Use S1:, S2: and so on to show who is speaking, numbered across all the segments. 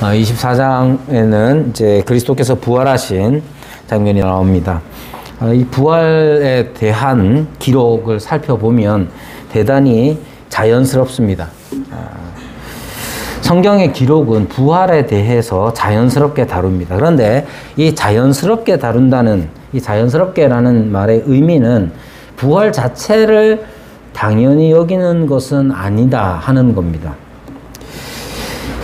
S1: 24장에는 이제 그리스도께서 부활하신 장면이 나옵니다. 이 부활에 대한 기록을 살펴보면 대단히 자연스럽습니다. 성경의 기록은 부활에 대해서 자연스럽게 다룹니다. 그런데 이 자연스럽게 다룬다는, 이 자연스럽게라는 말의 의미는 부활 자체를 당연히 여기는 것은 아니다 하는 겁니다.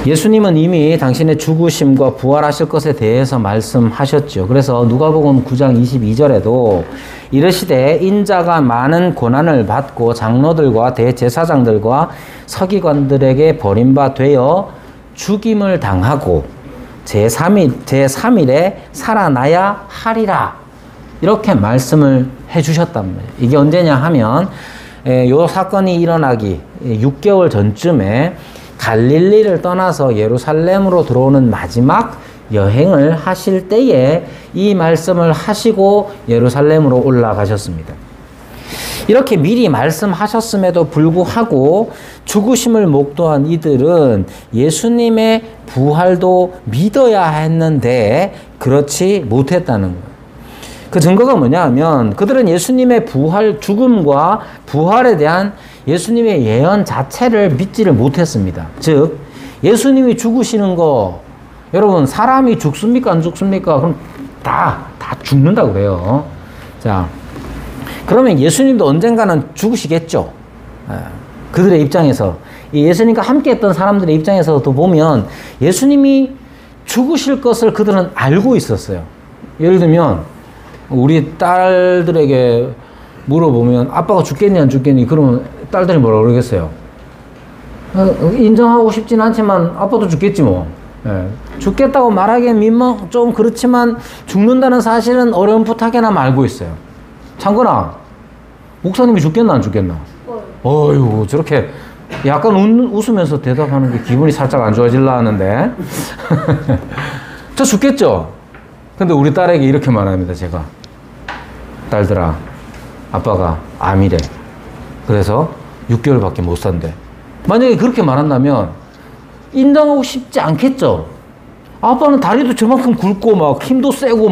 S1: 예수님은 이미 당신의 죽으심과 부활하실 것에 대해서 말씀하셨죠. 그래서 누가복음 9장 22절에도 이르시되 인자가 많은 고난을 받고 장로들과 대제사장들과 서기관들에게 버림바 되어 죽임을 당하고 제3일에 살아나야 하리라. 이렇게 말씀을 해주셨단 말이에요. 이게 언제냐 하면 이 사건이 일어나기 6개월 전쯤에 갈릴리를 떠나서 예루살렘으로 들어오는 마지막 여행을 하실 때에 이 말씀을 하시고 예루살렘으로 올라가셨습니다. 이렇게 미리 말씀하셨음에도 불구하고 죽으심을 목도한 이들은 예수님의 부활도 믿어야 했는데 그렇지 못했다는 거예요. 그 증거가 뭐냐 하면 그들은 예수님의 죽음과 부활에 대한 예수님의 예언 자체를 믿지를 못했습니다. 즉 예수님이 죽으시는 거, 여러분 사람이 죽습니까 안 죽습니까? 그럼 다 죽는다고 그래요. 자, 그러면 예수님도 언젠가는 죽으시겠죠. 그들의 입장에서, 예수님과 함께 했던 사람들의 입장에서도 보면 예수님이 죽으실 것을 그들은 알고 있었어요. 예를 들면 우리 딸들에게 물어보면 아빠가 죽겠니 안 죽겠니? 그러면 딸들이 뭐라고 그러겠어요? 인정하고 싶진 않지만 아빠도 죽겠지 뭐. 죽겠다고 말하기엔 좀 그렇지만 죽는다는 사실은 어렴풋하게나마 알고 있어요. 창건아, 목사님이 죽겠나 안 죽겠나? 어휴, 저렇게 약간 웃으면서 대답하는 게 기분이 살짝 안 좋아질라 하는데 저 죽겠죠? 근데 우리 딸에게 이렇게 말합니다. 제가, 딸들아, 아빠가 암이래. 그래서 6개월밖에 못 산대. 만약에 그렇게 말한다면 인정하고 싶지 않겠죠? 아빠는 다리도 저만큼 굵고 막 힘도 세고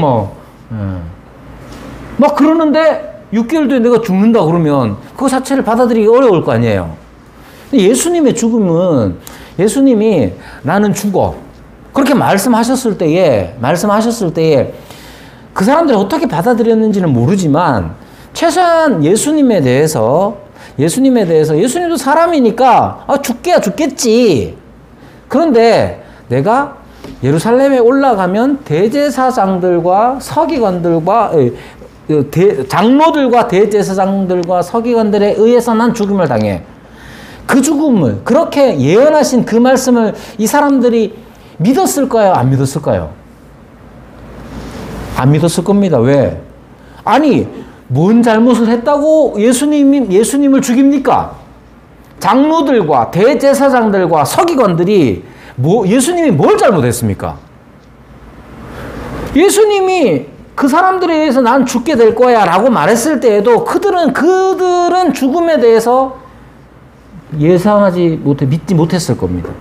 S1: 막 그러는데 6개월 뒤에 내가 죽는다 그러면 그거 자체를 받아들이기 어려울 거 아니에요. 예수님의 죽음은 예수님이 나는 죽어 그렇게 말씀하셨을 때에 그 사람들이 어떻게 받아들였는지는 모르지만 최소한 예수님에 대해서 예수님도 사람이니까 죽겠지. 그런데 내가 예루살렘에 올라가면 대제사장들과 서기관들과 장로들과 대제사장들과 서기관들에 의해서 난 죽음을 당해. 그 죽음을 그렇게 예언하신 그 말씀을 이 사람들이 믿었을까요? 안 믿었을까요? 안 믿었을 겁니다. 왜? 아니, 뭔 잘못을 했다고 예수님을 죽입니까? 장로들과 대제사장들과 서기관들이 예수님이 뭘 잘못했습니까? 예수님이 그 사람들에 의해서 난 죽게 될 거야 라고 말했을 때에도 그들은 죽음에 대해서 예상하지 못해 믿지 못했을 겁니다.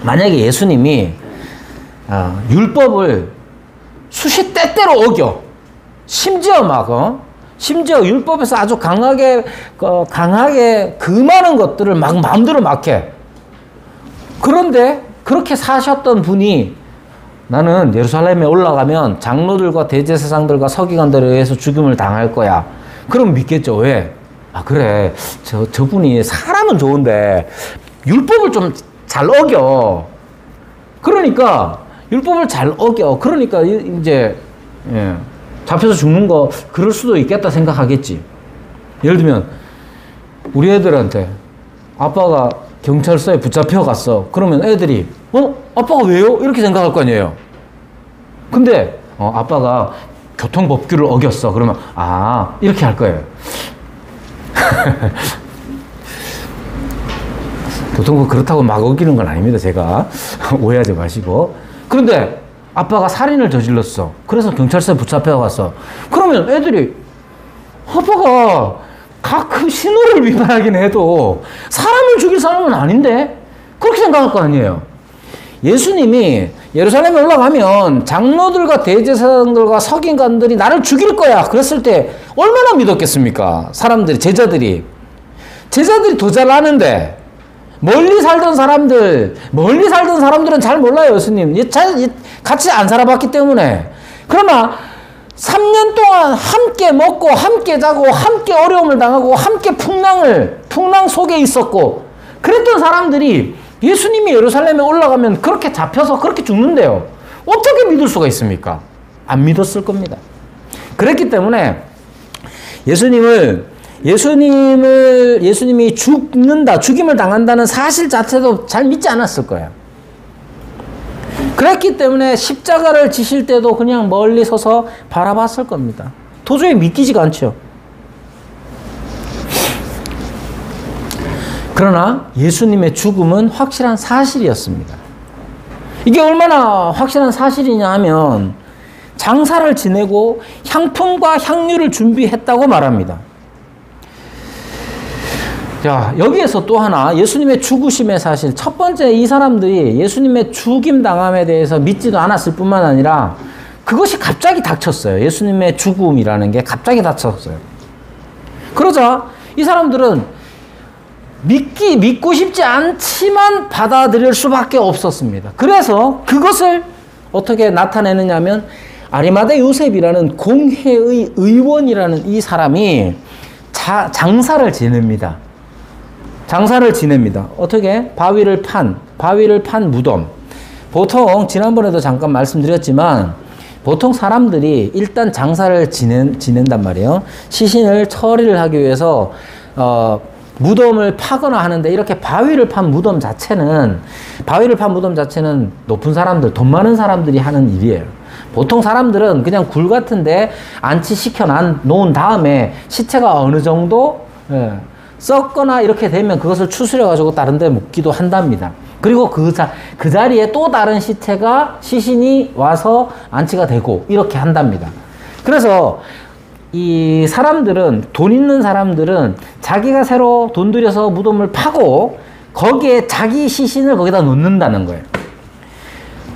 S1: 만약에 예수님이 율법을 수시때때로 어겨 심지어 율법에서 아주 강하게 그 많은 것들을 막 마음대로 막 해. 그런데 그렇게 사셨던 분이 나는 예루살렘에 올라가면 장로들과 대제사장들과 서기관들에 의해서 죽임을 당할 거야. 그럼 믿겠죠. 왜? 그래. 저분이 사람은 좋은데 율법을 좀 잘 어겨. 그러니까 율법을 잘 어겨. 그러니까 이제 잡혀서 죽는 거 그럴 수도 있겠다 생각하겠지. 예를 들면 우리 애들한테 아빠가 경찰서에 붙잡혀 갔어. 그러면 애들이 아빠가 왜요? 이렇게 생각할 거 아니에요. 근데 아빠가 교통법규를 어겼어. 그러면 이렇게 할 거예요. 교통법 그렇다고 막 어기는 건 아닙니다. 제가 오해하지 마시고. 그런데 아빠가 살인을 저질렀어. 그래서 경찰서에 붙잡혀 갔어. 그러면 애들이 아빠가 가끔 신호를 위반하긴 해도 사람을 죽일 사람은 아닌데? 그렇게 생각할 거 아니에요. 예수님이 예루살렘에 올라가면 장로들과 대제사장들과 서기관들이 나를 죽일 거야 그랬을 때 얼마나 믿었겠습니까? 사람들이, 제자들이 더 잘 아는데 멀리 살던 사람들은 잘 몰라요. 예수님 같이 안 살아봤기 때문에. 그러나 3년 동안 함께 먹고 함께 자고 함께 어려움을 당하고 함께 풍랑 속에 있었고 그랬던 사람들이 예수님이 예루살렘에 올라가면 그렇게 잡혀서 그렇게 죽는데요. 어떻게 믿을 수가 있습니까? 안 믿었을 겁니다. 그랬기 때문에 예수님이 죽임을 당한다는 사실 자체도 잘 믿지 않았을 거예요. 그랬기 때문에 십자가를 지실 때도 그냥 멀리 서서 바라봤을 겁니다. 도저히 믿기지가 않죠. 그러나 예수님의 죽음은 확실한 사실이었습니다. 이게 얼마나 확실한 사실이냐 하면 장사를 지내고 향품과 향유를 준비했다고 말합니다. 자, 여기에서 또 하나 예수님의 죽으심의 사실. 첫 번째, 이 사람들이 예수님의 죽임 당함에 대해서 믿지도 않았을 뿐만 아니라 그것이 갑자기 닥쳤어요. 예수님의 죽음이라는 게 갑자기 닥쳤어요. 그러자 이 사람들은 믿고 싶지 않지만 받아들일 수밖에 없었습니다. 그래서 그것을 어떻게 나타내느냐면 아리마대 요셉이라는 공회의 의원이라는 이 사람이 장사를 지냅니다. 어떻게? 바위를 판 무덤. 보통 지난번에도 잠깐 말씀드렸지만 보통 사람들이 일단 장사를 지낸단 말이에요. 시신을 처리를 하기 위해서 무덤을 파거나 하는데 이렇게 바위를 판 무덤 자체는 높은 사람들, 돈 많은 사람들이 하는 일이에요. 보통 사람들은 그냥 굴 같은데 안치시켜 놓은 다음에 시체가 어느 정도 썩거나 이렇게 되면 그것을 추스려가지고 다른 데 묻기도 한답니다. 그리고 그 자리에 또 다른 시신이 와서 안치가 되고 이렇게 한답니다. 그래서 이 사람들은, 돈 있는 사람들은 자기가 새로 돈 들여서 무덤을 파고 거기에 자기 시신을 거기다 놓는다는 거예요.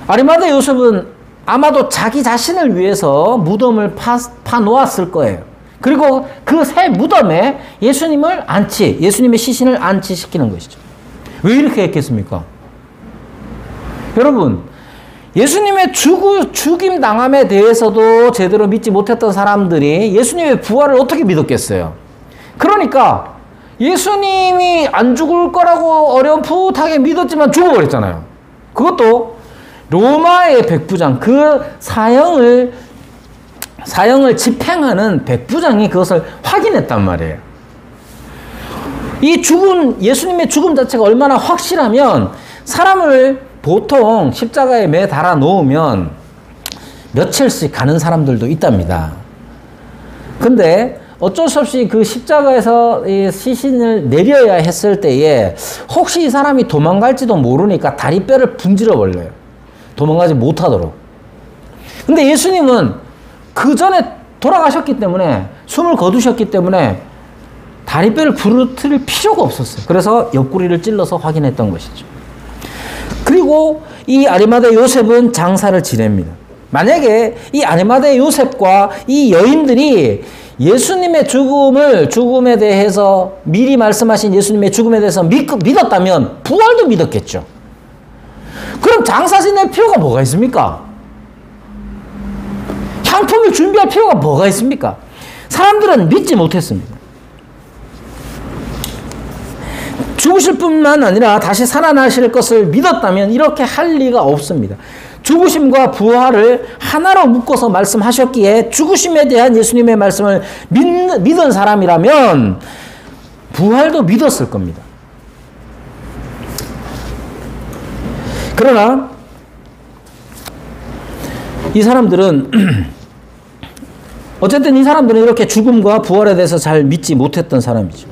S1: 아리마대 요셉은 아마도 자기 자신을 위해서 무덤을 파 놓았을 거예요. 그리고 그 새 무덤에 예수님의 시신을 안치시키는 것이죠. 왜 이렇게 했겠습니까? 여러분, 예수님의 죽임 당함에 대해서도 제대로 믿지 못했던 사람들이 예수님의 부활을 어떻게 믿었겠어요? 그러니까 예수님이 안 죽을 거라고 어렴풋하게 믿었지만 죽어버렸잖아요. 그것도 로마의 백부장, 그 사형을 집행하는 백부장이 그것을 확인했단 말이에요. 예수님의 죽음 자체가 얼마나 확실하면 사람을 보통 십자가에 매 달아 놓으면 며칠씩 가는 사람들도 있답니다. 근데 어쩔 수 없이 그 십자가에서 이 시신을 내려야 했을 때에 혹시 이 사람이 도망갈지도 모르니까 다리뼈를 분질러 버려요. 도망가지 못하도록. 근데 예수님은 그 전에 돌아가셨기 때문에, 숨을 거두셨기 때문에 다리뼈를 부러뜨릴 필요가 없었어요. 그래서 옆구리를 찔러서 확인했던 것이죠. 그리고 이 아리마대 요셉은 장사를 지냅니다. 만약에 이 아리마대 요셉과 이 여인들이 예수님의 죽음에 대해서 미리 말씀하신 예수님의 죽음에 대해서 믿었다면 부활도 믿었겠죠. 그럼 장사 지낼 필요가 뭐가 있습니까? 상품을 준비할 필요가 뭐가 있습니까? 사람들은 믿지 못했습니다. 죽으실 뿐만 아니라 다시 살아나실 것을 믿었다면 이렇게 할 리가 없습니다. 죽으심과 부활을 하나로 묶어서 말씀하셨기에 죽으심에 대한 예수님의 말씀을 믿은 사람이라면 부활도 믿었을 겁니다. 그러나 이 사람들은 어쨌든 이 사람들은 이렇게 죽음과 부활에 대해서 잘 믿지 못했던 사람이죠.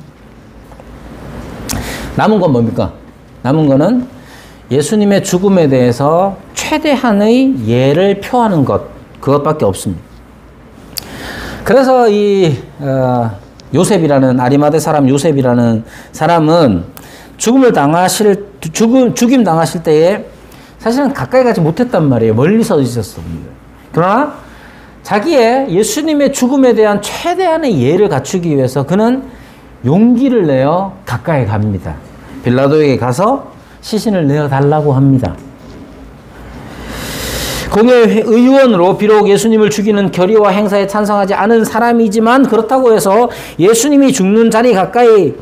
S1: 남은 건 뭡니까? 남은 거는 예수님의 죽음에 대해서 최대한의 예를 표하는 그것밖에 없습니다. 그래서 이 요셉이라는, 아리마대 사람 요셉이라는 사람은 죽임 당하실 때에 사실은 가까이 가지 못했단 말이에요. 멀리서 있었습니다. 그러나 자기의 예수님의 죽음에 대한 최대한의 예를 갖추기 위해서 그는 용기를 내어 가까이 갑니다. 빌라도에게 가서 시신을 내어달라고 합니다. 공의 의원으로 비록 예수님을 죽이는 결의와 행사에 찬성하지 않은 사람이지만 그렇다고 해서 예수님이 죽는 자리 가까이에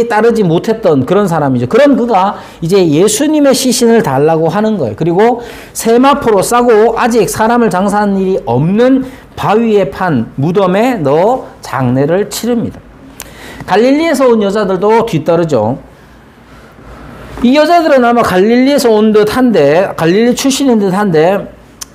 S1: 따르지 못했던 그런 사람이죠. 그런 그가 이제 예수님의 시신을 달라고 하는 거예요. 그리고 세마포로 싸고 아직 사람을 장사하는 일이 없는 바위에 판 무덤에 넣어 장례를 치릅니다. 갈릴리에서 온 여자들도 뒤따르죠. 이 여자들은 아마 갈릴리에서 온 듯한데, 갈릴리 출신인 듯한데,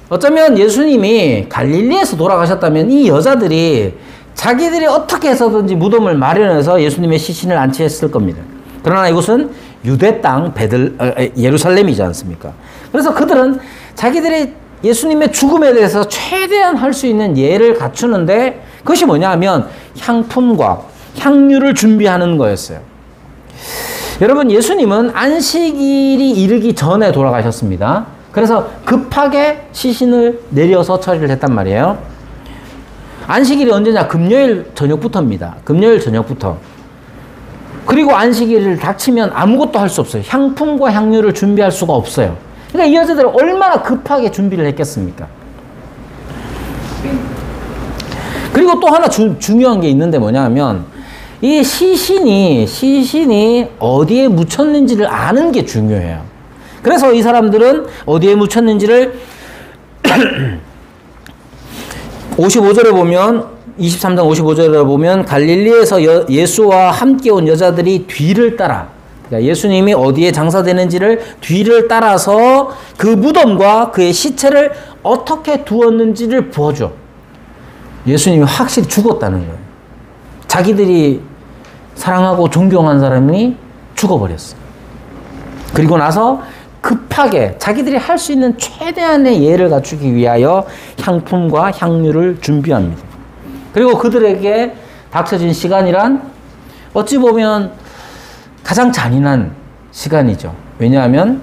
S1: 어쩌면 예수님이 갈릴리에서 돌아가셨다면 이 여자들이 자기들이 어떻게 해서든지 무덤을 마련해서 예수님의 시신을 안치했을 겁니다. 그러나 이곳은 유대 땅 예루살렘이지 않습니까? 그래서 그들은 자기들이 예수님의 죽음에 대해서 최대한 할 수 있는 예를 갖추는데 그것이 뭐냐 하면 향품과 향유를 준비하는 거였어요. 여러분, 예수님은 안식일이 이르기 전에 돌아가셨습니다. 그래서 급하게 시신을 내려서 처리를 했단 말이에요. 안식일이 언제냐? 금요일 저녁부터입니다. 금요일 저녁부터. 그리고 안식일을 닥치면 아무것도 할 수 없어요. 향품과 향유를 준비할 수가 없어요. 그러니까 이 여자들은 얼마나 급하게 준비를 했겠습니까? 그리고 또 하나 중요한 게 있는데 뭐냐 하면 이 시신이 어디에 묻혔는지를 아는 게 중요해요. 그래서 이 사람들은 어디에 묻혔는지를 55절에 보면 23장 55절에 보면 갈릴리에서 예수와 함께 온 여자들이 뒤를 따라, 그러니까 예수님이 어디에 장사되는지를 뒤를 따라서 그 무덤과 그의 시체를 어떻게 두었는지를 보여줘. 예수님이 확실히 죽었다는 거예요. 자기들이 사랑하고 존경한 사람이 죽어버렸어요. 그리고 나서 급하게 자기들이 할 수 있는 최대한의 예를 갖추기 위하여 향품과 향유를 준비합니다. 그리고 그들에게 닥쳐진 시간이란 어찌 보면 가장 잔인한 시간이죠. 왜냐하면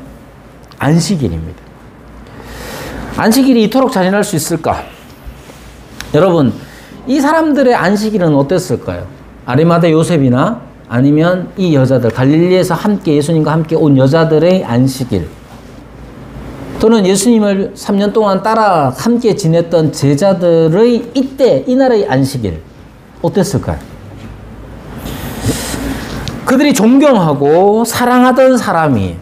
S1: 안식일입니다. 안식일이 이토록 잔인할 수 있을까? 여러분, 이 사람들의 안식일은 어땠을까요? 아리마대 요셉이나 아니면 이 여자들, 갈릴리에서 함께 예수님과 함께 온 여자들의 안식일, 또는 예수님을 3년 동안 따라 함께 지냈던 제자들의 이때 이날의 안식일 어땠을까요? 그들이 존경하고 사랑하던 사람이,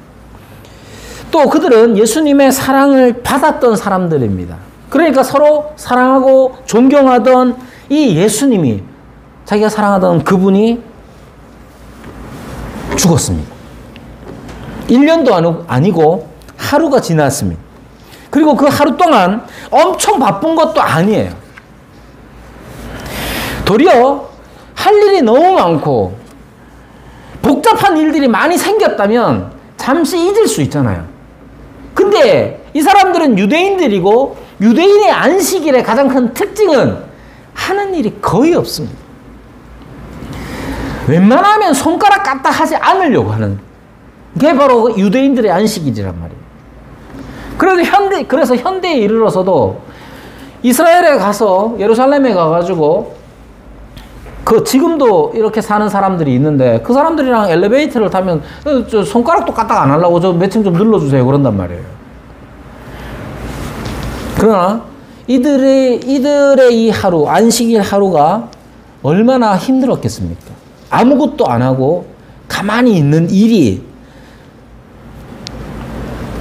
S1: 또 그들은 예수님의 사랑을 받았던 사람들입니다. 그러니까 서로 사랑하고 존경하던 이 예수님이, 자기가 사랑하던 그분이 죽었습니다. 1년도 아니고 하루가 지났습니다. 그리고 그 하루 동안 엄청 바쁜 것도 아니에요. 도리어 할 일이 너무 많고 복잡한 일들이 많이 생겼다면 잠시 잊을 수 있잖아요. 근데 이 사람들은 유대인들이고 유대인의 안식일의 가장 큰 특징은 하는 일이 거의 없습니다. 웬만하면 손가락 까딱 하지 않으려고 하는 게 바로 유대인들의 안식일이란 말이에요. 그래서 현대에 이르러서도 이스라엘에 가서 예루살렘에 가가지고 지금도 이렇게 사는 사람들이 있는데 그 사람들이랑 엘리베이터를 타면 저 손가락도 까딱 안 하려고 저 몇 층 좀 눌러주세요 그런단 말이에요. 그러나 이들의 이 하루, 안식일 하루가 얼마나 힘들었겠습니까? 아무것도 안 하고 가만히 있는 일이,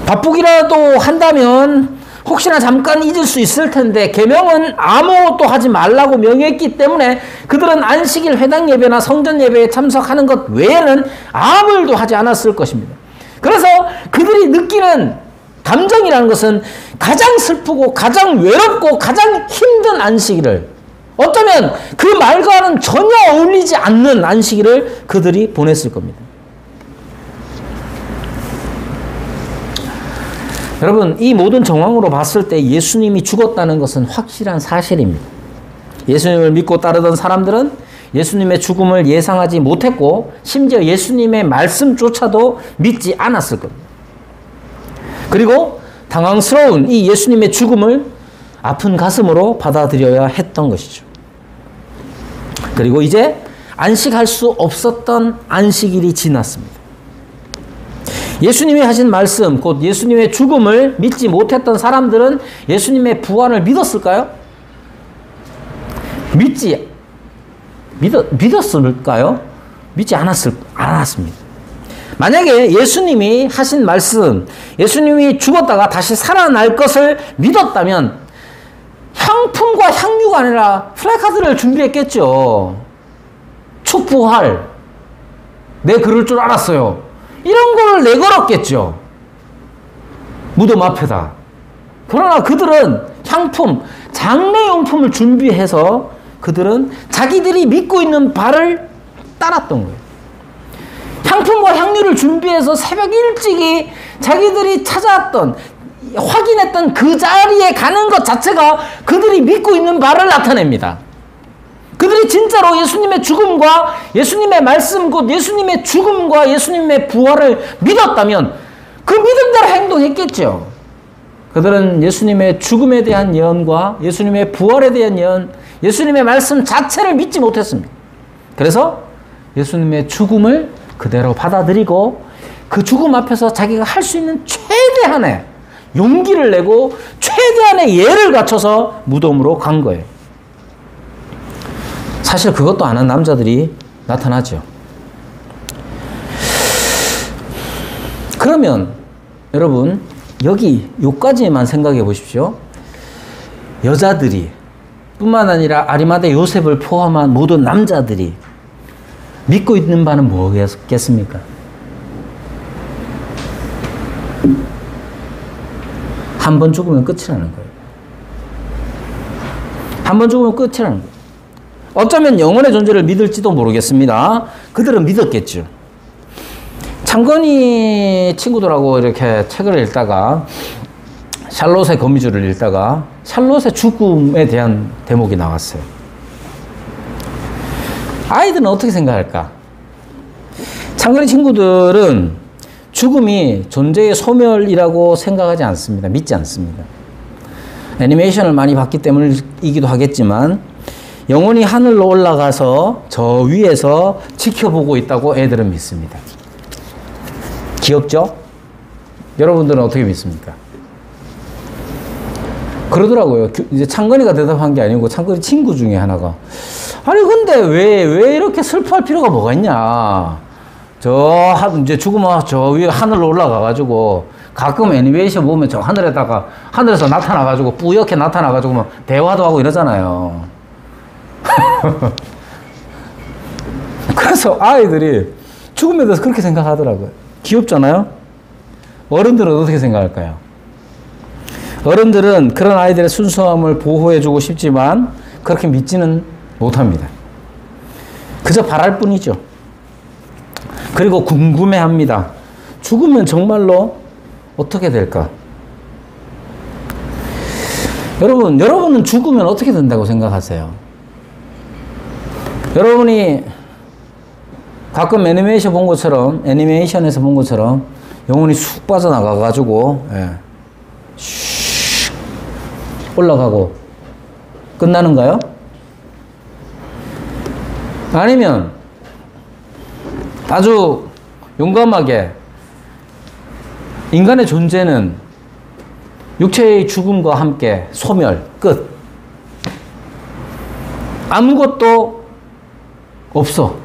S1: 바쁘기라도 한다면 혹시나 잠깐 잊을 수 있을 텐데 계명은 아무것도 하지 말라고 명했기 때문에 그들은 안식일 회당 예배나 성전 예배에 참석하는 것 외에는 아무 일도 하지 않았을 것입니다. 그래서 그들이 느끼는 감정이라는 것은 가장 슬프고 가장 외롭고 가장 힘든 안식일을, 어쩌면 그 말과는 전혀 어울리지 않는 안식일을 그들이 보냈을 겁니다. 여러분, 이 모든 정황으로 봤을 때 예수님이 죽었다는 것은 확실한 사실입니다. 예수님을 믿고 따르던 사람들은 예수님의 죽음을 예상하지 못했고 심지어 예수님의 말씀조차도 믿지 않았을 겁니다. 그리고 당황스러운 이 예수님의 죽음을 아픈 가슴으로 받아들여야 했던 것이죠. 그리고 이제 안식할 수 없었던 안식일이 지났습니다. 예수님이 하신 말씀, 곧 예수님의 죽음을 믿지 못했던 사람들은 예수님의 부활을 믿었을까요? 믿었을까요? 믿지 않았습니다. 만약에 예수님이 하신 말씀, 예수님이 죽었다가 다시 살아날 것을 믿었다면 향품과 향유가 아니라 플래카드를 준비했겠죠. 축부할, 내 그럴 줄 알았어요. 이런 걸 내걸었겠죠. 무덤 앞에다. 그러나 그들은 향품, 장례용품을 준비해서 그들은 자기들이 믿고 있는 바를 따랐던 거예요. 향품과 향유를 준비해서 새벽 일찍이 자기들이 찾아왔던, 확인했던 그 자리에 가는 것 자체가 그들이 믿고 있는 바를 나타냅니다. 그들이 진짜로 예수님의 죽음과 예수님의 말씀, 곧 예수님의 죽음과 예수님의 부활을 믿었다면 그 믿음대로 행동했겠죠. 그들은 예수님의 죽음에 대한 예언과 예수님의 부활에 대한 예언, 예수님의 말씀 자체를 믿지 못했습니다. 그래서 예수님의 죽음을 그대로 받아들이고 그 죽음 앞에서 자기가 할 수 있는 최대한의 용기를 내고 최대한의 예를 갖춰서 무덤으로 간 거예요. 사실 그것도 안 한 남자들이 나타나죠. 그러면 여러분 여기까지만 생각해 보십시오. 여자들이 뿐만 아니라 아리마대 요셉을 포함한 모든 남자들이 믿고 있는 바는 뭐겠습니까? 한 번 죽으면 끝이라는 거예요. 한 번 죽으면 끝이라는 거예요. 어쩌면 영혼의 존재를 믿을지도 모르겠습니다. 그들은 믿었겠죠. 창건이 친구들하고 이렇게 책을 읽다가 샬롯의 거미줄을 읽다가 샬롯의 죽음에 대한 대목이 나왔어요. 아이들은 어떻게 생각할까? 창건이 친구들은 죽음이 존재의 소멸이라고 생각하지 않습니다. 믿지 않습니다. 애니메이션을 많이 봤기 때문이기도 하겠지만 영혼이 하늘로 올라가서 저 위에서 지켜보고 있다고 애들은 믿습니다. 귀엽죠? 여러분들은 어떻게 믿습니까? 그러더라고요. 이제 창건이가 대답한 게 아니고 창건이 친구 중에 하나가 아니 근데 왜 이렇게 슬퍼할 필요가 뭐가 있냐. 이제 죽으면 저 위에 하늘로 올라가가지고 가끔 애니메이션 보면 저 하늘에서 나타나가지고 뿌옇게 나타나가지고 막 대화도 하고 이러잖아요. 그래서 아이들이 죽음에 대해서 그렇게 생각하더라고요. 귀엽잖아요? 어른들은 어떻게 생각할까요? 어른들은 그런 아이들의 순수함을 보호해주고 싶지만 그렇게 믿지는 못합니다. 그저 바랄 뿐이죠. 그리고 궁금해합니다. 죽으면 정말로 어떻게 될까? 여러분은 죽으면 어떻게 된다고 생각하세요? 여러분이 가끔 애니메이션에서 본 것처럼 영혼이 쑥 빠져나가가지고 올라가고 끝나는가요? 아니면 아주 용감하게 인간의 존재는 육체의 죽음과 함께 소멸, 끝. 아무것도 없어.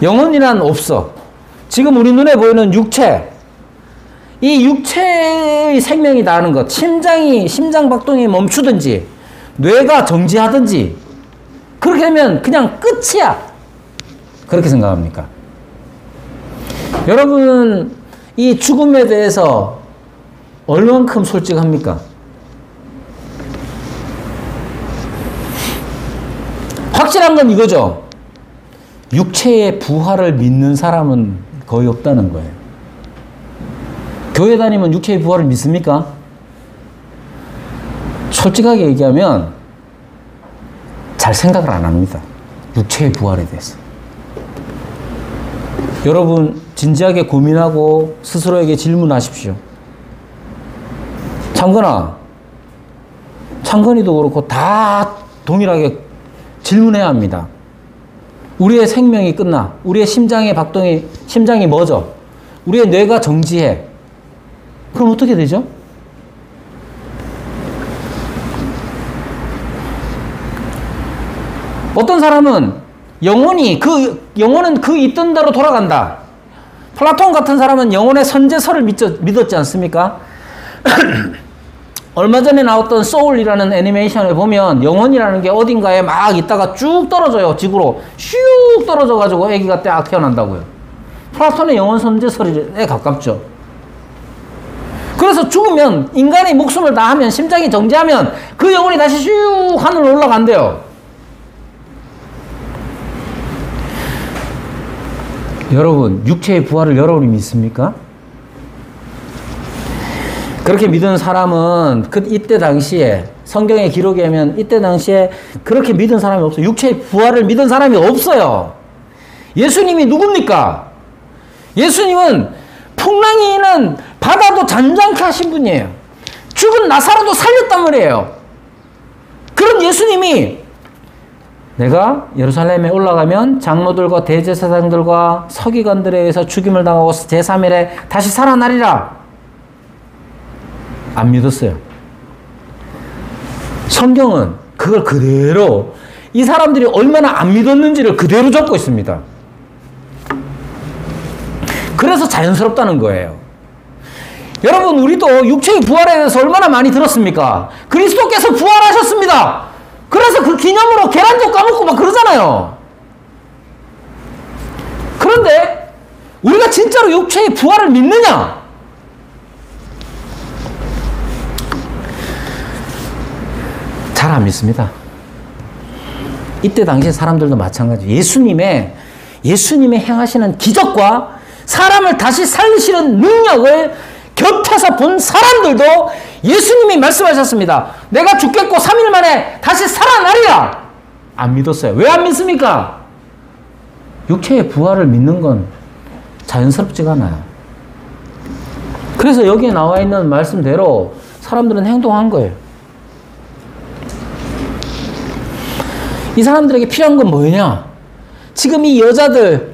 S1: 영혼이란 없어. 지금 우리 눈에 보이는 육체, 이 육체의 생명이 나는 것, 심장 박동이 멈추든지, 뇌가 정지하든지, 그렇게 되면 그냥 끝이야. 그렇게 생각합니까? 여러분은 이 죽음에 대해서 얼만큼 솔직합니까? 확실한 건 이거죠. 육체의 부활을 믿는 사람은 거의 없다는 거예요. 교회 다니면 육체의 부활을 믿습니까? 솔직하게 얘기하면 잘 생각을 안 합니다. 육체의 부활에 대해서. 여러분 진지하게 고민하고 스스로에게 질문하십시오. 창건이도 그렇고 다 동일하게 질문해야 합니다. 우리의 생명이 끝나. 우리의 심장이 멎어. 우리의 뇌가 정지해. 그럼 어떻게 되죠? 어떤 사람은 영혼은 그 있던 대로 돌아간다. 플라톤 같은 사람은 영혼의 선제설을 믿었지 않습니까? 얼마 전에 나왔던 소울이라는 애니메이션을 보면 영혼이라는 게 어딘가에 막 있다가 쭉 떨어져요. 지구로 슉 떨어져가지고 아기가 딱 태어난다고요. 플라톤의 영혼 선제설에 가깝죠. 그래서 죽으면 인간의 목숨을 다하면 심장이 정지하면 그 영혼이 다시 슉 하늘로 올라간대요. 여러분, 육체의 부활을 여러분이 믿습니까? 그렇게 믿은 사람은 이때 당시에 성경의 기록에 하면 이때 당시에 그렇게 믿은 사람이 없어요. 육체의 부활을 믿은 사람이 없어요. 예수님이 누굽니까? 예수님은 풍랑이 있는 바다도 잔잔케 하신 분이에요. 죽은 나사로도 살렸단 말이에요. 그런 예수님이 내가 예루살렘에 올라가면 장로들과 대제사장들과 서기관들에 의해서 죽임을 당하고 제3일에 다시 살아나리라. 안 믿었어요. 성경은 그걸 그대로 이 사람들이 얼마나 안 믿었는지를 그대로 적고 있습니다. 그래서 자연스럽다는 거예요. 여러분, 우리도 육체의 부활에 대해서 얼마나 많이 들었습니까? 그리스도께서 부활하셨습니다. 그래서 그 기념으로 계란도 까먹고 막 그러잖아요. 그런데 우리가 진짜로 육체의 부활을 믿느냐? 잘 안 믿습니다. 이때 당시에 사람들도 마찬가지. 예수님의 행하시는 기적과 사람을 다시 살리시는 능력을 곁에서 본 사람들도 예수님이 말씀하셨습니다. 내가 죽겠고 3일 만에 다시 살아나리라. 안 믿었어요. 왜 안 믿습니까? 육체의 부활을 믿는 건 자연스럽지가 않아요. 그래서 여기에 나와 있는 말씀대로 사람들은 행동한 거예요. 이 사람들에게 필요한 건 뭐냐? 지금 이 여자들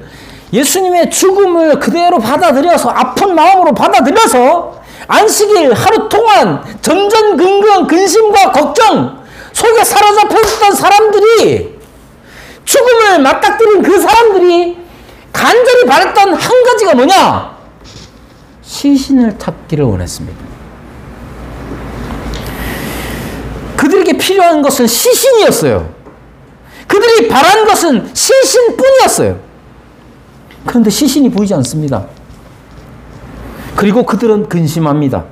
S1: 예수님의 죽음을 그대로 받아들여서 아픈 마음으로 받아들여서 안식일 하루 동안 전전긍긍 근심과 걱정 속에 사로잡혀 있던 사람들이 죽음을 맞닥뜨린 그 사람들이 간절히 바랬던 한 가지가 뭐냐? 시신을 찾기를 원했습니다. 그들에게 필요한 것은 시신이었어요. 그들이 바란 것은 시신뿐이었어요. 그런데 시신이 보이지 않습니다. 그리고 그들은 근심합니다.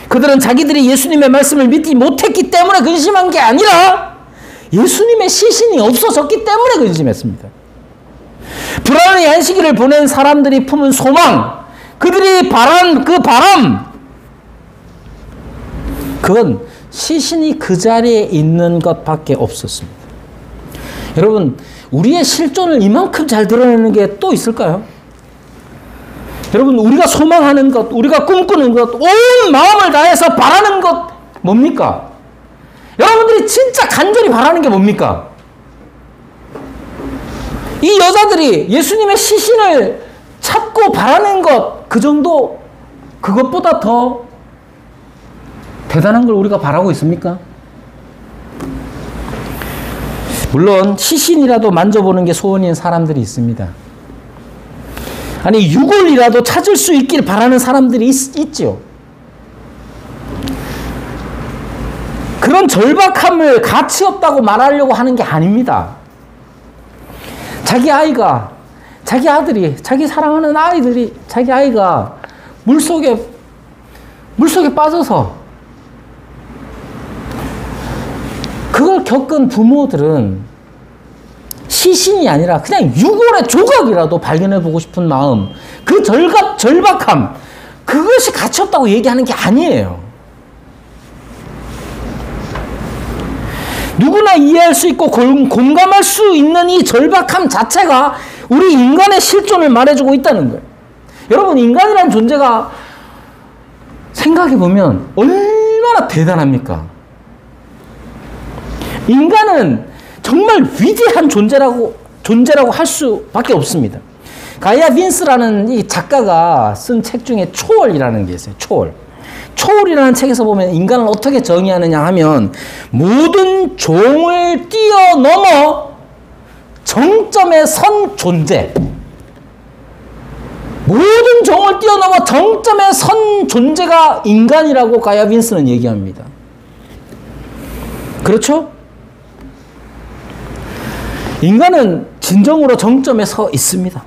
S1: 그들은 자기들이 예수님의 말씀을 믿지 못했기 때문에 근심한 게 아니라 예수님의 시신이 없어졌기 때문에 근심했습니다. 불안의 안식일을 보낸 사람들이 품은 소망, 그들이 바란 그 바람, 그건 시신이 그 자리에 있는 것밖에 없었습니다. 여러분, 우리의 실존을 이만큼 잘 드러내는 게 또 있을까요? 여러분, 우리가 소망하는 것, 우리가 꿈꾸는 것, 온 마음을 다해서 바라는 것 뭡니까? 여러분들이 진짜 간절히 바라는 게 뭡니까? 이 여자들이 예수님의 시신을 찾고 바라는 것, 그 정도, 그것보다 더 대단한 걸 우리가 바라고 있습니까? 물론 시신이라도 만져보는 게 소원인 사람들이 있습니다. 아니, 유골이라도 찾을 수 있길 바라는 사람들이 있죠. 그런 절박함을 가치 없다고 말하려고 하는 게 아닙니다. 자기 아이가, 자기 아들이, 자기 사랑하는 아이들이, 자기 아이가 물속에 빠져서 그걸 겪은 부모들은 시신이 아니라 그냥 유골의 조각이라도 발견해보고 싶은 마음, 그 절박함, 그것이 가치 없다고 얘기하는 게 아니에요. 누구나 이해할 수 있고 공감할 수 있는 이 절박함 자체가 우리 인간의 실존을 말해주고 있다는 거예요. 여러분, 인간이라는 존재가 생각해보면 얼마나 대단합니까? 인간은 정말 위대한 존재라고 할 수밖에 없습니다. 가이아 빈스라는 이 작가가 쓴 책 중에 초월이라는 게 있어요. 초월이라는 책에서 보면 인간을 어떻게 정의하느냐 하면 모든 종을 뛰어넘어 정점에 선 존재. 모든 종을 뛰어넘어 정점에 선 존재가 인간이라고 가이아 빈스는 얘기합니다. 그렇죠? 인간은 진정으로 정점에 서 있습니다.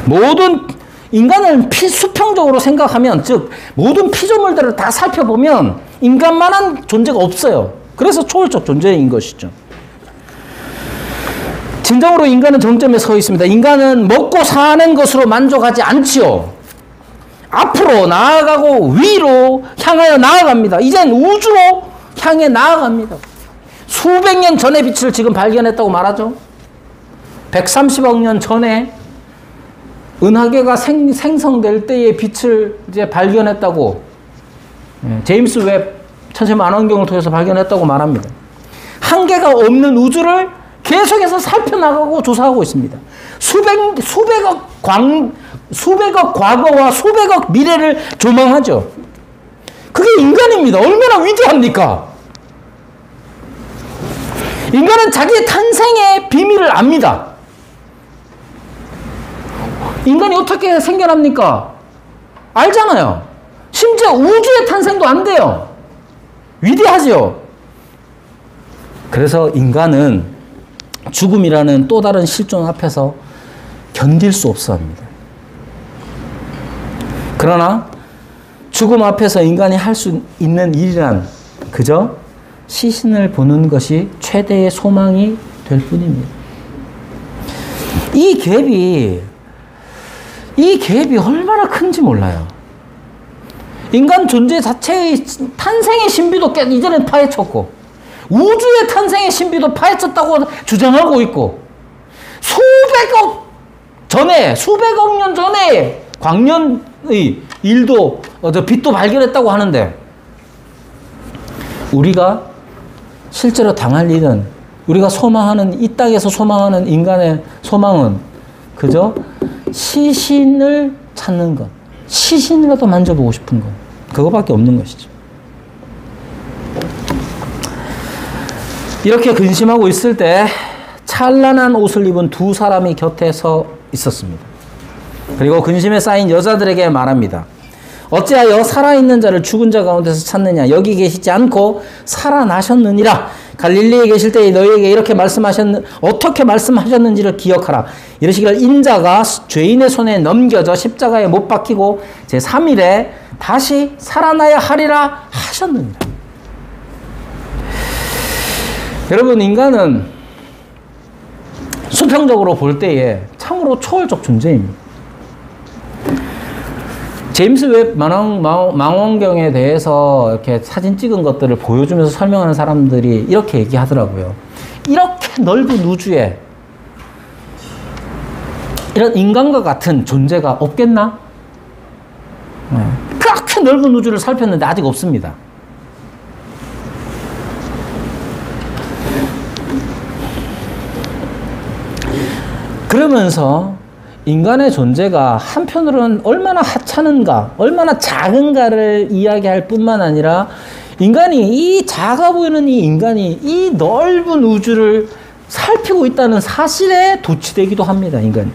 S1: 모든 인간을 수평적으로 생각하면, 즉 모든 피조물들을 다 살펴보면 인간만한 존재가 없어요. 그래서 초월적 존재인 것이죠. 진정으로 인간은 정점에 서 있습니다. 인간은 먹고 사는 것으로 만족하지 않지요. 앞으로 나아가고 위로 향하여 나아갑니다. 이젠 우주로 향해 나아갑니다. 수백 년 전의 빛을 지금 발견했다고 말하죠. 130억 년 전에 은하계가 생성될 때의 빛을 이제 발견했다고, 제임스 웹 천체만원경을 통해서 발견했다고 말합니다. 한계가 없는 우주를 계속해서 살펴나가고 조사하고 있습니다. 수백억 과거와 수백억 미래를 조망하죠. 그게 인간입니다. 얼마나 위대합니까? 인간은 자기의 탄생의 비밀을 압니다. 인간이 어떻게 생겨납니까? 알잖아요. 심지어 우주의 탄생도 안 돼요. 위대하죠. 그래서 인간은 죽음이라는 또 다른 실존 앞에서 견딜 수 없어 합니다. 그러나 죽음 앞에서 인간이 할 수 있는 일이란 그저 시신을 보는 것이 최대의 소망이 될 뿐입니다. 이 갭이 얼마나 큰지 몰라요. 인간 존재 자체의 탄생의 신비도 이제는 파헤쳤고, 우주의 탄생의 신비도 파헤쳤다고 주장하고 있고, 수백억 년 전에 광년의 일도, 빛도 발견했다고 하는데, 우리가 실제로 당할 일은, 우리가 소망하는, 이 땅에서 소망하는 인간의 소망은 그저 시신을 찾는 것, 시신이라도 만져보고 싶은 것, 그거밖에 없는 것이죠. 이렇게 근심하고 있을 때 찬란한 옷을 입은 두 사람이 곁에 서 있었습니다. 그리고 근심에 쌓인 여자들에게 말합니다. 어찌하여 살아있는 자를 죽은 자 가운데서 찾느냐? 여기 계시지 않고 살아나셨느니라. 갈릴리에 계실 때 너희에게 이렇게 어떻게 말씀하셨는지를 기억하라. 이르시기를 인자가 죄인의 손에 넘겨져 십자가에 못 박히고 제3일에 다시 살아나야 하리라 하셨느니라. 여러분, 인간은 수평적으로 볼 때에 참으로 초월적 존재입니다. 제임스 웹 망원경에 대해서 이렇게 사진 찍은 것들을 보여주면서 설명하는 사람들이 이렇게 얘기하더라고요. 이렇게 넓은 우주에 이런 인간과 같은 존재가 없겠나? 그렇게 넓은 우주를 살폈는데 아직 없습니다. 그러면서 인간의 존재가 한편으로는 얼마나 하찮은가, 얼마나 작은가를 이야기할 뿐만 아니라 인간이, 이 작아 보이는 이 인간이 이 넓은 우주를 살피고 있다는 사실에 도취되기도 합니다, 인간이.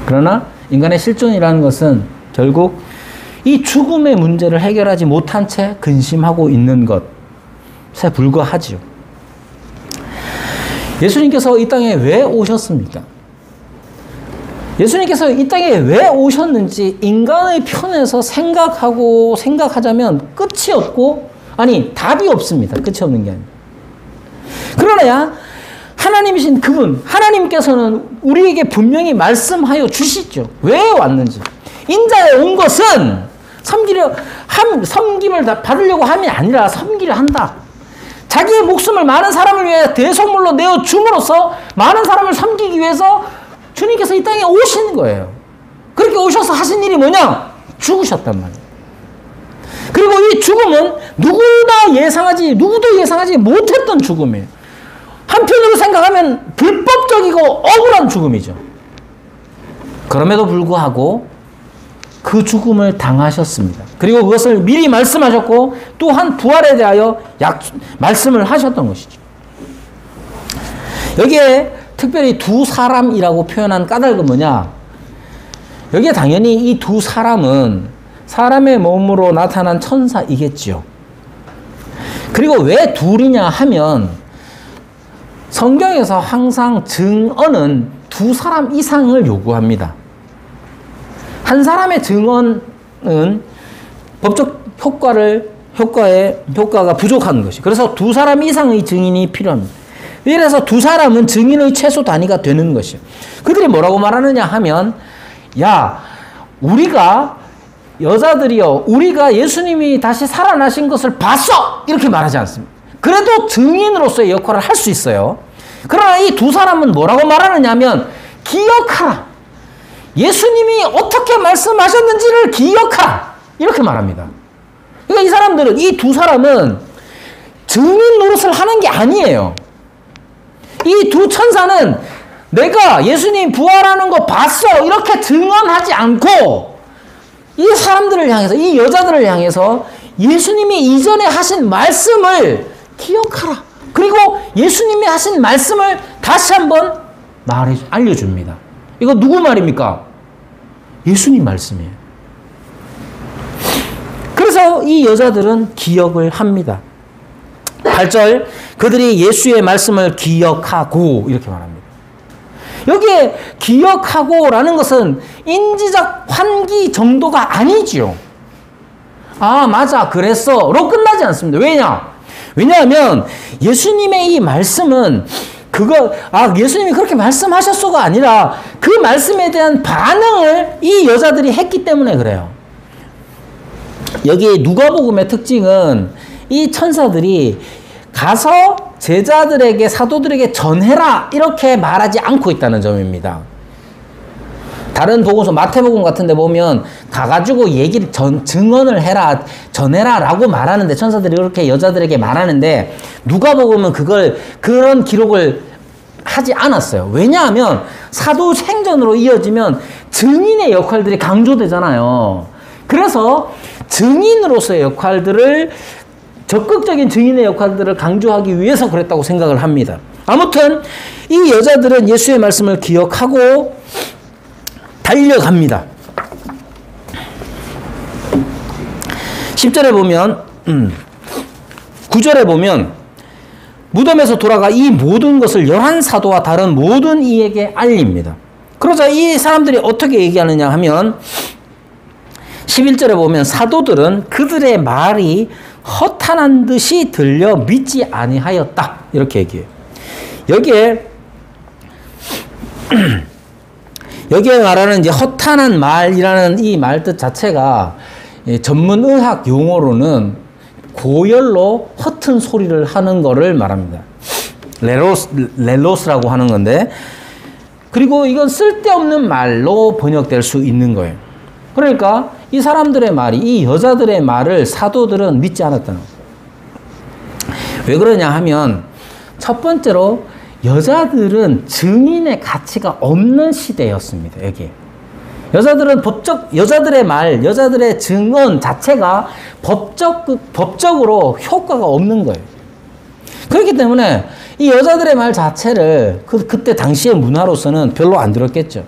S1: 그러나 인간의 실존이라는 것은 결국 이 죽음의 문제를 해결하지 못한 채 근심하고 있는 것에 불과하지요. 예수님께서 이 땅에 왜 오셨습니까? 예수님께서 이 땅에 왜 오셨는지 인간의 편에서 생각하자면 끝이 없고, 아니, 답이 없습니다. 끝이 없는 게 아니라. 그러나 하나님이신 그분, 하나님께서는 우리에게 분명히 말씀하여 주시죠. 왜 왔는지. 인자에 온 것은 섬김을 받으려고 함이 아니라 섬기려 한다. 자기의 목숨을 많은 사람을 위해 대속물로 내어줌으로써 많은 사람을 섬기기 위해서 주님께서 이 땅에 오신 거예요. 그렇게 오셔서 하신 일이 뭐냐? 죽으셨단 말이에요. 그리고 이 죽음은 누구도 예상하지 못했던 죽음이에요. 한편으로 생각하면 불법적이고 억울한 죽음이죠. 그럼에도 불구하고 그 죽음을 당하셨습니다. 그리고 그것을 미리 말씀하셨고 또한 부활에 대하여 말씀을 하셨던 것이죠. 여기에 특별히 두 사람이라고 표현한 까닭은 뭐냐? 여기에 당연히 이 두 사람은 사람의 몸으로 나타난 천사이겠지요. 그리고 왜 둘이냐 하면 성경에서 항상 증언은 두 사람 이상을 요구합니다. 한 사람의 증언은 법적 효과가 부족한 것이. 그래서 두 사람 이상의 증인이 필요합니다. 이래서 두 사람은 증인의 최소 단위가 되는 것이에요. 그들이 뭐라고 말하느냐 하면, 야, 여자들이요, 우리가 예수님이 다시 살아나신 것을 봤어! 이렇게 말하지 않습니다. 그래도 증인으로서의 역할을 할 수 있어요. 그러나 이 두 사람은 뭐라고 말하느냐 하면, 기억하라. 예수님이 어떻게 말씀하셨는지를 기억하라. 이렇게 말합니다. 그러니까 이 두 사람은 증인 노릇을 하는 게 아니에요. 이 두 천사는 내가 예수님 부활하는 거 봤어. 이렇게 증언하지 않고 이 사람들을 향해서, 이 여자들을 향해서 예수님이 이전에 하신 말씀을 기억하라. 그리고 예수님이 하신 말씀을 다시 한번 알려줍니다. 이거 누구 말입니까? 예수님 말씀이에요. 그래서 이 여자들은 기억을 합니다. 8절, 그들이 예수의 말씀을 기억하고 이렇게 말합니다. 여기에 기억하고라는 것은 인지적 환기 정도가 아니지요. 아, 맞아, 그랬어로 끝나지 않습니다. 왜냐하면 예수님의 이 말씀은 예수님이 그렇게 말씀하셨어가 아니라 그 말씀에 대한 반응을 이 여자들이 했기 때문에 그래요. 여기 누가복음의 특징은 이 천사들이 가서 제자들에게, 사도들에게 전해라 이렇게 말하지 않고 있다는 점입니다. 다른 복음서, 마태복음 같은 데 보면 가가지고 증언을 해라, 전해라 라고 말하는데, 천사들이 그렇게 여자들에게 말하는데, 누가복음은 그런 기록을 하지 않았어요. 왜냐하면 사도 행전으로 이어지면 증인의 역할들이 강조되잖아요. 그래서 증인으로서의 역할들을, 적극적인 증인의 역할들을 강조하기 위해서 그랬다고 생각을 합니다. 아무튼 이 여자들은 예수의 말씀을 기억하고 달려갑니다. 10절에 보면, 9절에 보면 무덤에서 돌아가 이 모든 것을 11사도와 다른 모든 이에게 알립니다. 그러자 이 사람들이 어떻게 얘기하느냐 하면 11절에 보면 사도들은 그들의 말이 허탄한 듯이 들려 믿지 아니하였다. 이렇게 얘기해요. 여기에 말하는 이제 허탄한 말이라는 이 말 뜻 자체가 전문 의학 용어로는 고열로 허튼 소리를 하는 거를 말합니다. 렐로스라고 하는 건데, 그리고 이건 쓸데없는 말로 번역될 수 있는 거예요. 그러니까 이 사람들의 말이, 이 여자들의 말을 사도들은 믿지 않았다는 거예요. 왜 그러냐 하면, 첫 번째로 여자들은 증인의 가치가 없는 시대였습니다. 여기 여자들의 말, 여자들의 증언 자체가 법적으로 효과가 없는 거예요. 그렇기 때문에 이 여자들의 말 자체를 그때 당시의 문화로서는 별로 안 들었겠죠.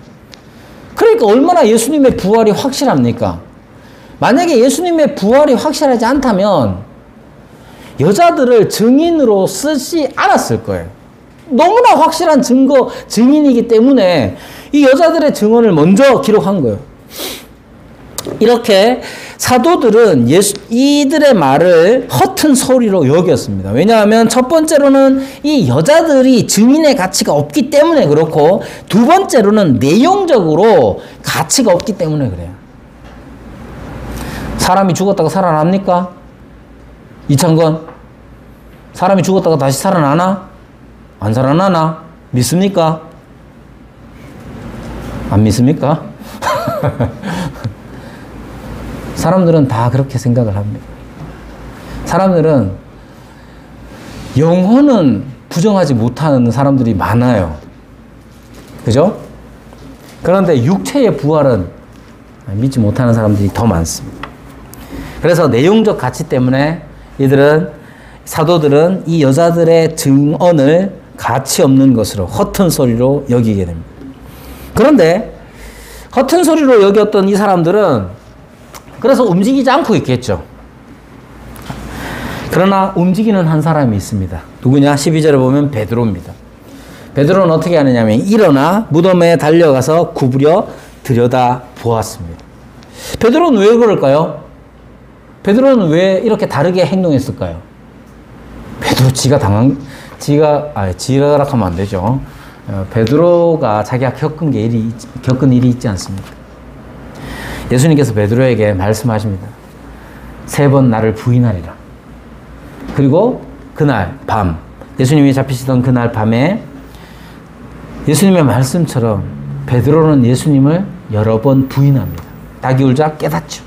S1: 그러니까 얼마나 예수님의 부활이 확실합니까? 만약에 예수님의 부활이 확실하지 않다면 여자들을 증인으로 쓰지 않았을 거예요. 너무나 확실한 증인이기 때문에 이 여자들의 증언을 먼저 기록한 거예요. 이렇게 사도들은 이들의 말을 허튼 소리로 여겼습니다. 왜냐하면 첫 번째로는 이 여자들이 증인의 가치가 없기 때문에 그렇고, 두 번째로는 내용적으로 가치가 없기 때문에 그래요. 사람이 죽었다가 살아납니까? 이창건, 사람이 죽었다가 다시 살아나나? 안 살아나나? 믿습니까? 안 믿습니까? 사람들은 다 그렇게 생각을 합니다. 사람들은 영혼은 부정하지 못하는 사람들이 많아요. 그죠? 그런데 육체의 부활은 믿지 못하는 사람들이 더 많습니다. 그래서 내용적 가치 때문에 사도들은 이 여자들의 증언을 가치 없는 것으로, 허튼 소리로 여기게 됩니다. 그런데 허튼 소리로 여겼던 이 사람들은 그래서 움직이지 않고 있겠죠. 그러나 움직이는 한 사람이 있습니다. 누구냐? 12절에 보면 베드로입니다. 베드로는 어떻게 하느냐면 일어나 무덤에 달려가서 구부려 들여다 보았습니다. 베드로는 왜 그럴까요? 베드로는 왜 이렇게 다르게 행동했을까요? 베드로 지가 하면 안 되죠. 베드로가 자기가 겪은 일이 있지 않습니까? 예수님께서 베드로에게 말씀하십니다. 3번 나를 부인하리라. 그리고 그날 밤, 예수님이 잡히시던 그날 밤에 예수님의 말씀처럼 베드로는 예수님을 여러 번 부인합니다. 닭이 울자 깨닫죠.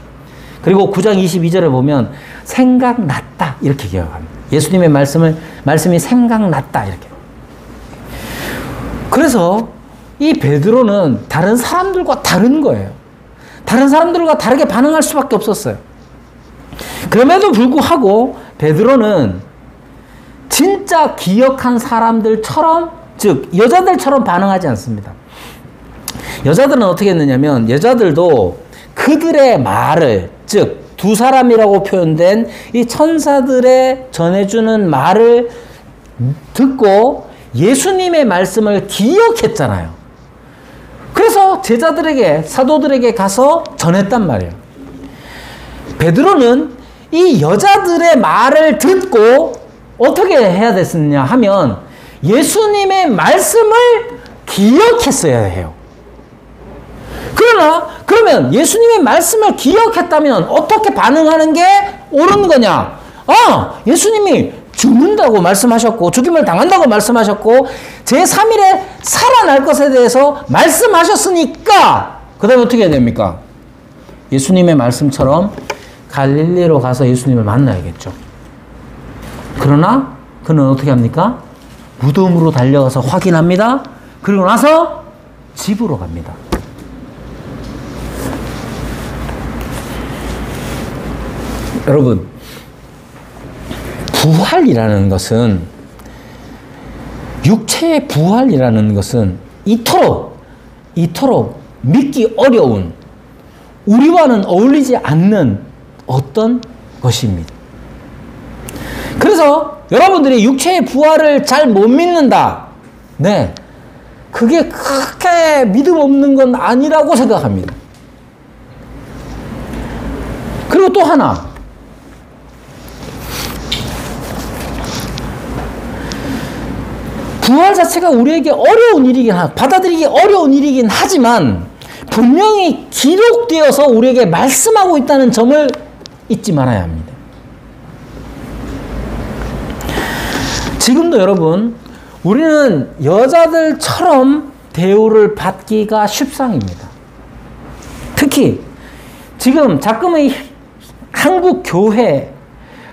S1: 그리고 9장 22절에 보면 생각났다 이렇게 기억합니다. 예수님의 말씀이 생각났다 이렇게. 그래서 이 베드로는 다른 사람들과 다른 거예요. 다른 사람들과 다르게 반응할 수밖에 없었어요. 그럼에도 불구하고 베드로는 진짜 기억한 사람들처럼, 즉 여자들처럼 반응하지 않습니다. 여자들은 어떻게 했느냐면 여자들도 그들의 말을, 즉 두 사람이라고 표현된 이 천사들의 전해주는 말을 듣고 예수님의 말씀을 기억했잖아요. 그래서 제자들에게, 사도들에게 가서 전했단 말이에요. 베드로는 이 여자들의 말을 듣고 어떻게 해야 됐느냐 하면 예수님의 말씀을 기억했어야 해요. 그러면 예수님의 말씀을 기억했다면 어떻게 반응하는 게 옳은 거냐? 예수님이 죽는다고 말씀하셨고 죽임을 당한다고 말씀하셨고 제3일에 살아날 것에 대해서 말씀하셨으니까 그 다음에 어떻게 해야 됩니까? 예수님의 말씀처럼 갈릴리로 가서 예수님을 만나야겠죠. 그러나 그는 어떻게 합니까? 무덤으로 달려가서 확인합니다. 그리고 나서 집으로 갑니다. 여러분, 부활이라는 것은, 육체의 부활이라는 것은 이토록 믿기 어려운, 우리와는 어울리지 않는 어떤 것입니다. 그래서 여러분들이 육체의 부활을 잘 못 믿는다. 네. 그게 그렇게 믿음 없는 건 아니라고 생각합니다. 그리고 또 하나. 부활 자체가 우리에게 받아들이기 어려운 일이긴 하지만 분명히 기록되어서 우리에게 말씀하고 있다는 점을 잊지 말아야 합니다. 지금도 여러분, 우리는 여자들처럼 대우를 받기가 쉽상입니다. 특히 지금 자금의 한국 교회,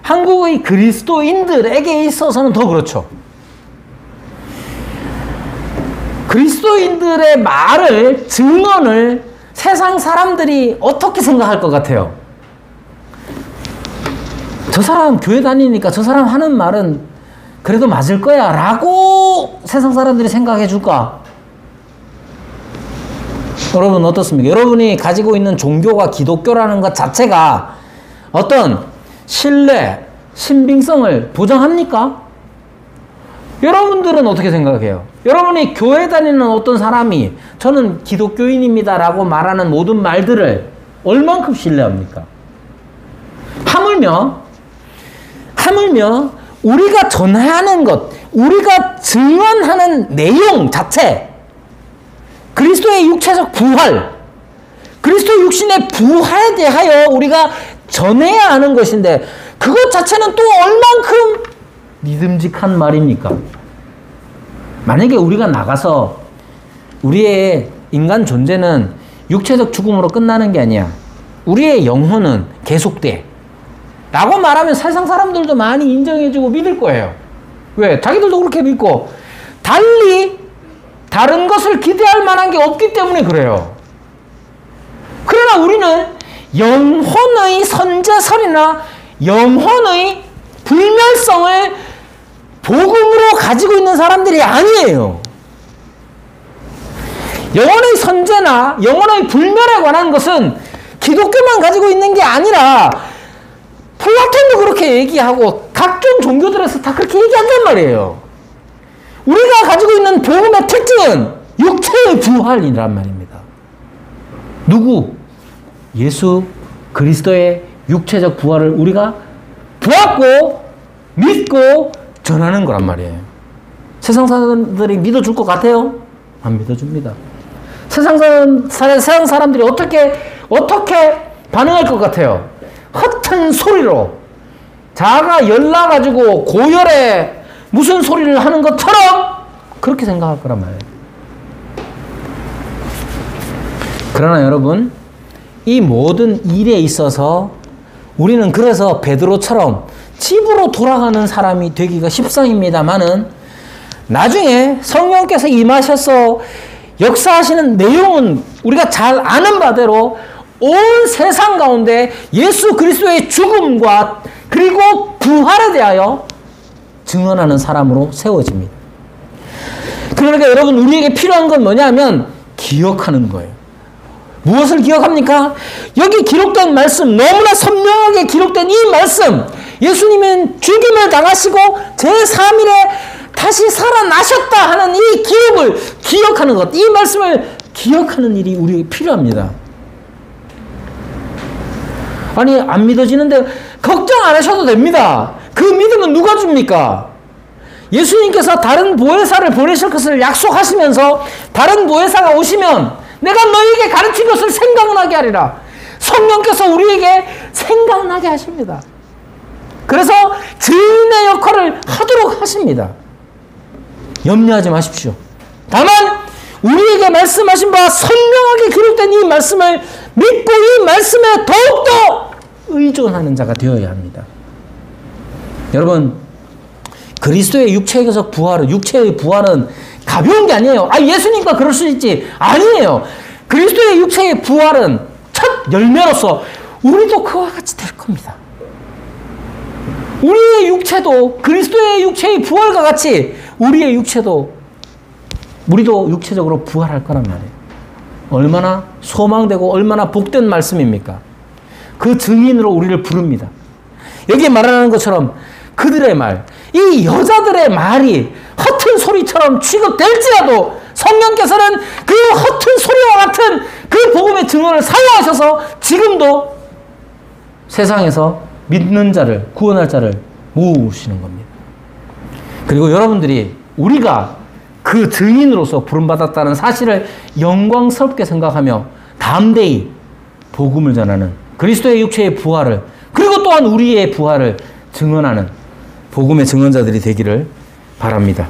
S1: 한국의 그리스도인들에게 있어서는 더 그렇죠. 그리스도인들의 말을, 증언을 세상 사람들이 어떻게 생각할 것 같아요? 저 사람 교회 다니니까 저 사람 하는 말은 그래도 맞을 거야 라고 세상 사람들이 생각해 줄까? 여러분 어떻습니까? 여러분이 가지고 있는 종교가 기독교라는 것 자체가 어떤 신뢰, 신빙성을 보장합니까? 여러분들은 어떻게 생각해요? 여러분이 교회 다니는 어떤 사람이 저는 기독교인입니다 라고 말하는 모든 말들을 얼만큼 신뢰합니까? 하물며 우리가 전하는 것, 우리가 증언하는 내용 자체, 그리스도의 육체적 부활, 그리스도 육신의 부활에 대하여 우리가 전해야 하는 것인데 그것 자체는 또 얼만큼 믿음직한 말입니까? 만약에 우리가 나가서 우리의 인간 존재는 육체적 죽음으로 끝나는 게 아니야. 우리의 영혼은 계속돼. 라고 말하면 세상 사람들도 많이 인정해주고 믿을 거예요. 왜? 자기들도 그렇게 믿고 달리 다른 것을 기대할 만한 게 없기 때문에 그래요. 그러나 우리는 영혼의 선제설이나 영혼의 불멸성을 복음으로 가지고 있는 사람들이 아니에요. 영혼의 선제나 영혼의 불멸에 관한 것은 기독교만 가지고 있는 게 아니라 플라톤도 그렇게 얘기하고 각종 종교들에서 다 그렇게 얘기한단 말이에요. 우리가 가지고 있는 복음의 특징은 육체의 부활이란 말입니다. 누구? 예수 그리스도의 육체적 부활을 우리가 보았고 믿고 전하는 거란 말이에요. 세상 사람들이 믿어줄 것 같아요? 안 믿어줍니다. 세상 사람들이 어떻게 반응할 것 같아요? 헛된 소리로 자아가 열나가지고 고열에 무슨 소리를 하는 것처럼 그렇게 생각할 거란 말이에요. 그러나 여러분, 이 모든 일에 있어서 우리는 그래서 베드로처럼 집으로 돌아가는 사람이 되기가 십상입니다만은 나중에 성령께서 임하셔서 역사하시는 내용은 우리가 잘 아는 바대로 온 세상 가운데 예수 그리스도의 죽음과 그리고 부활에 대하여 증언하는 사람으로 세워집니다. 그러니까 여러분, 우리에게 필요한 건 뭐냐면 기억하는 거예요. 무엇을 기억합니까? 여기 기록된 말씀, 너무나 선명하게 기록된 이 말씀, 예수님은 죽임을 당하시고 제3일에 다시 살아나셨다 하는 이 기록을 기억하는 것, 이 말씀을 기억하는 일이 우리에게 필요합니다. 아니, 안 믿어지는데 걱정 안 하셔도 됩니다. 그 믿음은 누가 줍니까? 예수님께서 다른 보혜사를 보내실 것을 약속하시면서 다른 보혜사가 오시면 내가 너희에게 가르친 것을 생각나게 하리라. 성령께서 우리에게 생각나게 하십니다. 그래서 증인의 역할을 하도록 하십니다. 염려하지 마십시오. 다만 우리에게 말씀하신 바 선명하게 기록된 이 말씀을 믿고 이 말씀에 더욱더 의존하는 자가 되어야 합니다. 여러분, 그리스도의 육체적 부활은, 육체의 부활은 가벼운 게 아니에요. 예수님과 그럴 수 있지. 아니에요. 그리스도의 육체의 부활은 첫 열매로서 우리도 그와 같이 될 겁니다. 우리의 육체도 그리스도의 육체의 부활과 같이 우리의 육체도, 우리도 육체적으로 부활할 거란 말이에요. 얼마나 소망되고 얼마나 복된 말씀입니까? 그 증인으로 우리를 부릅니다. 여기에 말하는 것처럼 그들의 말, 이 여자들의 말이 허튼 소리처럼 취급될지라도 성령께서는 그 허튼 소리와 같은 그 복음의 증언을 사용하셔서 지금도 세상에서 믿는 자를, 구원할 자를 모으시는 겁니다. 그리고 여러분들이 우리가 그 증인으로서 부름받았다는 사실을 영광스럽게 생각하며 담대히 복음을 전하는 그리스도의 육체의 부활을, 그리고 또한 우리의 부활을 증언하는 복음의 증언자들이 되기를 바랍니다.